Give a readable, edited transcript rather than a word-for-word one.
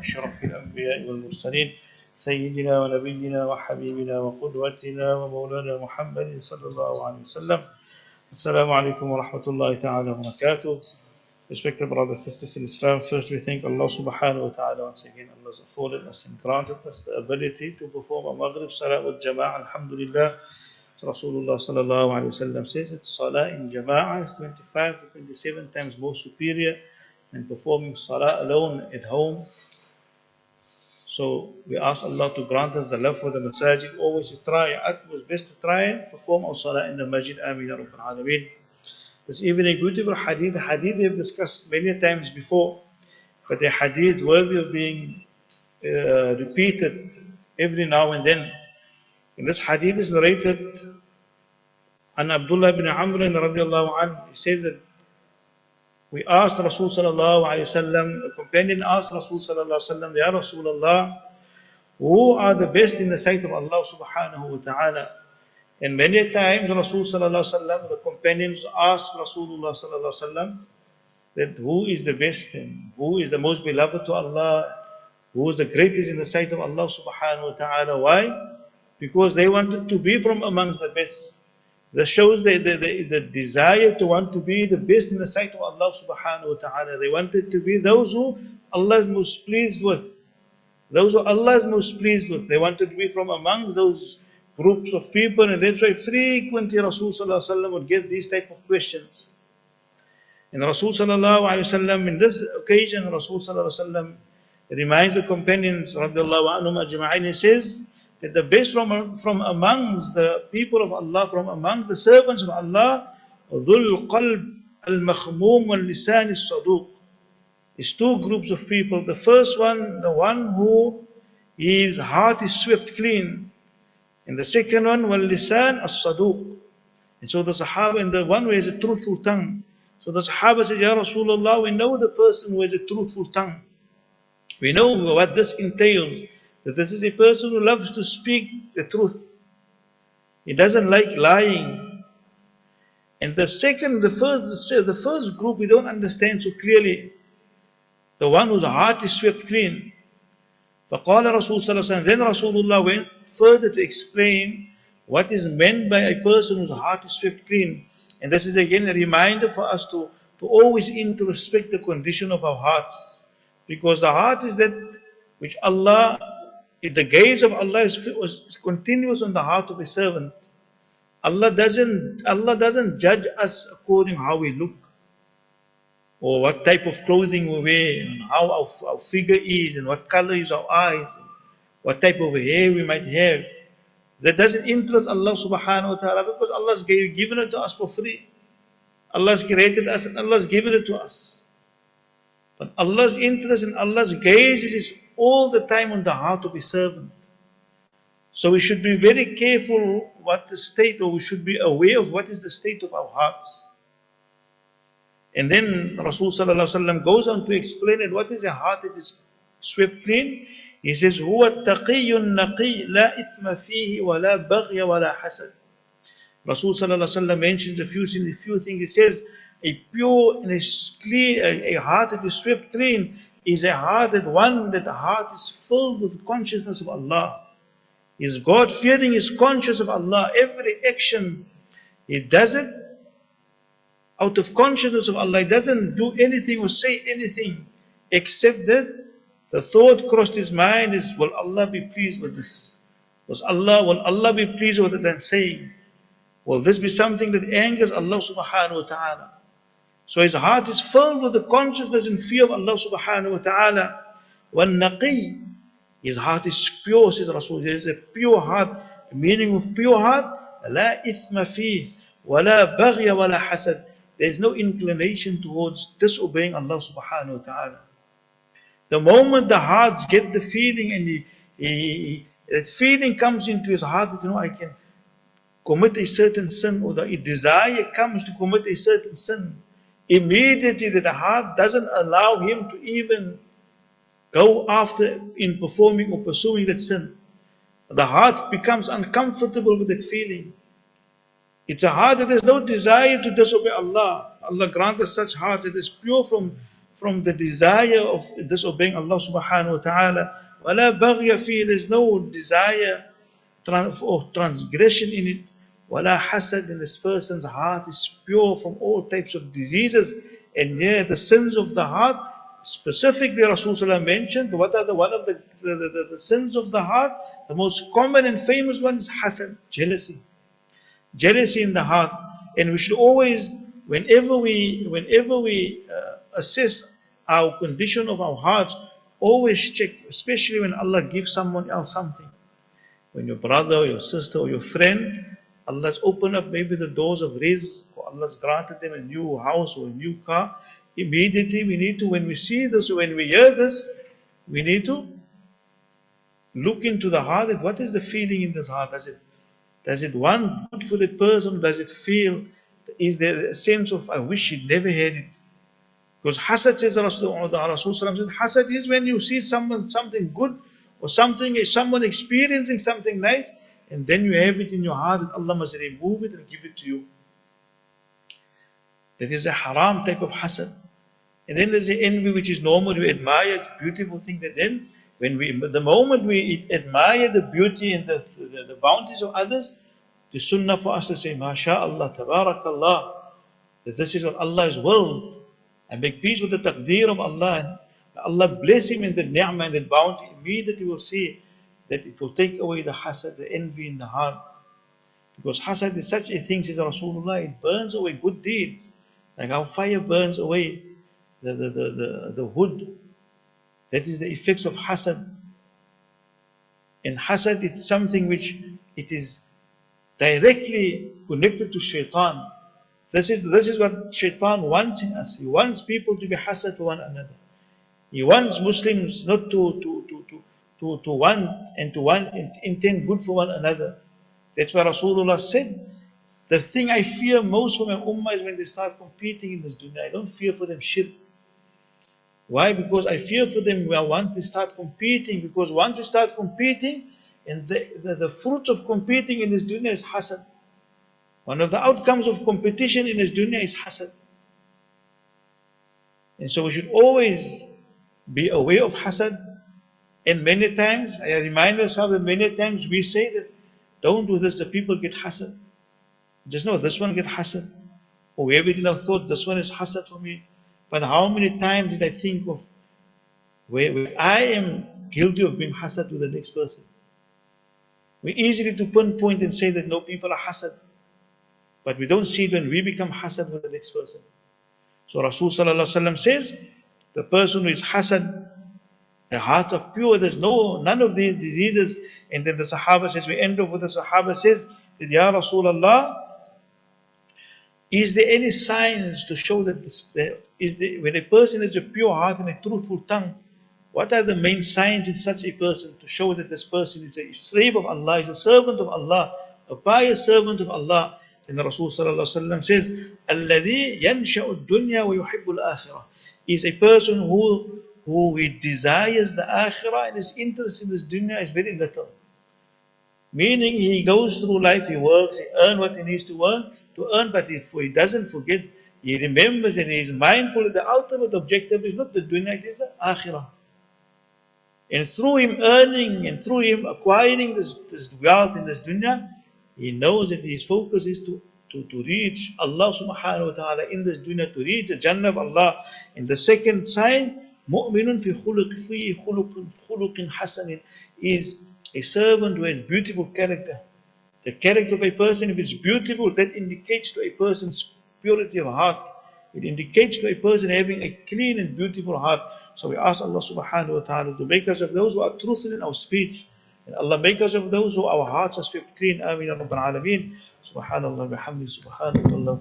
أشرف الأنبياء والمرسلين سيدنا ونبينا وحبيبنا وقدوتنا ومولانا محمد صلى الله عليه وسلم. Assalamu alaikum wa rahmatullahi ta'ala wa barakatuh. Respected brothers and sisters in Islam, first we thank Allah subhanahu wa ta'ala once again. Allah has afforded us and granted us the ability to perform a Maghrib Salah with Jama'ah. Alhamdulillah. Rasulullah sallallahu alayhi wa sallam says that Salah in Jama'ah is 25 to 27 times more superior than performing Salah alone at home. So we ask Allah to grant us the love for the masajid. Always to try, utmost best to try and perform our Salah in the masjid. Ameen ya Rabbil Alameen. This evening, beautiful hadith. Hadith we have discussed many times before, but a hadith worthy of being repeated every now and then. And this hadith is narrated an Abdullah ibn Amr radiallahu anhu. He says that we asked Rasul sallallahu alayhi wasallam, a companion asked Rasul sallallahu alayhi wasallam, Ya Rasulullah, who are the best in the sight of Allah subhanahu wa ta'ala? And many times Rasul sallallahu alayhi wasallam, the companions asked Rasulullah sallallahu alayhi wasallam that who is the best and who is the most beloved to Allah, who is the greatest in the sight of Allah subhanahu wa ta'ala. Why? Because they wanted to be from amongst the best. That shows the desire to want to be the best in the sight of Allah subhanahu wa ta'ala. They wanted to be those who Allah is most pleased with. Those who Allah is most pleased with. They wanted to be from amongst those groups of people, and that's why frequently Rasul sallallahu alaihi wasallam would give these type of questions. And Rasul sallallahu alaihi wasallam, in this occasion, Rasul sallallahu alaihi wasallam reminds the companions radiallahu anhum ajma'in, he says that the best from amongst the people of Allah, from amongst the servants of Allah, dhul qalb al-makhmoom wal-lisan al-saduq, is two groups of people. The first one, the one who his heart is swept clean, and the second one, wal-lisan al-saduq. And so the Sahaba, and the one who has a truthful tongue. So the Sahaba says, Ya Rasulullah, we know the person who has a truthful tongue. We know what this entails. That this is a person who loves to speak the truth. He doesn't like lying. And the first group we don't understand so clearly. The one whose heart is swept clean. فَقَالَ رَسُولُ صَلَّى اللَّهُ عَلَيْهِ وَسَلَّمَ. Then Rasulullah went further to explain what is meant by a person whose heart is swept clean. And this is again a reminder for us to always introspect the condition of our hearts. Because the heart is that which Allah, the gaze of Allah is continuous on the heart of a servant. Allah doesn't judge us according how we look, or what type of clothing we wear, and how our figure is, and what color is our eyes, and what type of hair we might have. That doesn't interest Allah subhanahu wa ta'ala, because Allah has given it to us for free. Allah has created us and Allah has given it to us. But Allah's interest and Allah's gaze is all the time on the heart of a servant. So we should be very careful what the state, or we should be aware of what is the state of our hearts. And then Rasul sallallahu alaihi wasallam goes on to explain it. What is a heart that is swept clean? He says, هو التقي النقي لا إثم فيه ولا بغي ولا حسد. Rasul sallallahu alaihi wasallam mentions a few things. He says, a pure and a clean, a heart that is swept clean is a heart that the heart is filled with consciousness of Allah. Is God fearing, is conscious of Allah. Every action, he does it out of consciousness of Allah. He doesn't do anything or say anything except that the thought crossed his mind is, will Allah be pleased with this? Will Allah be pleased with what I'm saying? Will this be something that angers Allah subhanahu wa ta'ala? So his heart is filled with the consciousness and fear of Allah subhanahu wa ta'ala. وَالنَّقِي, his heart is pure, says Rasul. There is a pure heart. The meaning of pure heart, لَا إِثْمَ فِيهِ وَلَا بَغْيَ وَلَا حَسَدٍ. There is no inclination towards disobeying Allah subhanahu wa ta'ala. The moment the hearts get the feeling, and that feeling comes into his heart that, I can commit a certain sin, or the desire comes to commit a certain sin, immediately the heart doesn't allow him to even go after in performing or pursuing that sin. The heart becomes uncomfortable with that feeling. It's a heart that has no desire to disobey Allah. Allah grant us such heart that is pure from from the desire of disobeying Allah subhanahu wa ta'ala. وَلَا بَغْيَ فِيهِ, there's no desire or transgression in it. وَلَا حَسَدٍ, and this person's heart is pure from all types of diseases. And here the sins of the heart, specifically Rasulullah mentioned, what are one of the sins of the heart? The most common and famous one is hasad, jealousy. Jealousy in the heart. And we should always, whenever we assess our condition of our hearts, always check, especially when Allah gives someone else something. When your brother or your sister or your friend, Allah's opened up maybe the doors of rizq, or Allah's granted them a new house or a new car, immediately we need to, when we see this, when we hear this, we need to look into the heart, at what is the feeling in this heart? Does it want good for that person? Does it feel, is there a sense of, I wish he'd never had it? Because hasad, says Rasul says, hasad is when you see something good, or someone experiencing something nice, and then you have it in your heart that Allah must remove it and give it to you. That is a haram type of hasad. And then there's the envy, which is normal. We admire the beautiful thing. That then, the moment we admire the beauty and the bounties of others, the sunnah for us to say, MashaAllah, Tabarakallah, that this is what Allah has willed, and make peace with the taqdeer of Allah. And Allah bless him in the ni'mah and the bounty. Immediately we'll see that it will take away the hasad, the envy in the heart. Because hasad is such a thing, says Rasulullah, it burns away good deeds. Like how fire burns away the wood. That is the effects of hasad. And hasad, it's something which it is directly connected to shaitan. This is what shaitan wants in us. He wants people to be hasad for one another. He wants Muslims not to want and intend good for one another. That's why Rasulullah said, the thing I fear most for my ummah is when they start competing in this dunya. I don't fear for them shirk. Why? Because I fear for them once they start competing. Because once you start competing, and the fruits of competing in this dunya is hasad. One of the outcomes of competition in this dunya is hasad. And so we should always be aware of hasad. And many times, I remind myself that many times we say that, don't do this, the people get hasad. Just know, this one get hasad. Or we have it in our thought, this one is hasad for me. But how many times did I think of where I am guilty of being hasad to the next person? We easily to pinpoint and say that no, people are hasad. But we don't see it when we become hasad with the next person. So Rasul Sallallahu Alaihi Wasallam says, the person who is hasad, their hearts are pure, there's none of these diseases. And then the Sahaba says, we end off with the Sahaba says, that, Ya Rasulullah, is there any signs to show that when a person has a pure heart and a truthful tongue, what are the main signs in such a person to show that this person is a slave of Allah, is a servant of Allah, a pious servant of Allah? And the Rasul Sallallahu Alaihi Wasallam says, الَّذِي يَنْشَأُ الدُّنْيَا وَيُحِبُّ الْآخِرَةِ, is a person who he desires the akhirah, and his interest in this dunya is very little. Meaning he goes through life, he works, he earns what he needs to earn, but he doesn't forget, he remembers and he is mindful that the ultimate objective is not the dunya, it is the akhirah. And through him earning and through him acquiring this wealth in this dunya, he knows that his focus is to reach Allah subhanahu wa ta'ala in this dunya, to reach the Jannah of Allah. And the second sign, mu'minun fi khuluqin hasanin, is a servant who has beautiful character. The character of a person, if it's beautiful, that indicates to a person's purity of heart. It indicates to a person having a clean and beautiful heart. So we ask Allah subhanahu wa ta'ala to make us of those who are truthful in our speech. And Allah make us of those who our hearts are swept clean. Ameen ya Rabbal Alameen. Subhanallah bihamdi. Subhanallah.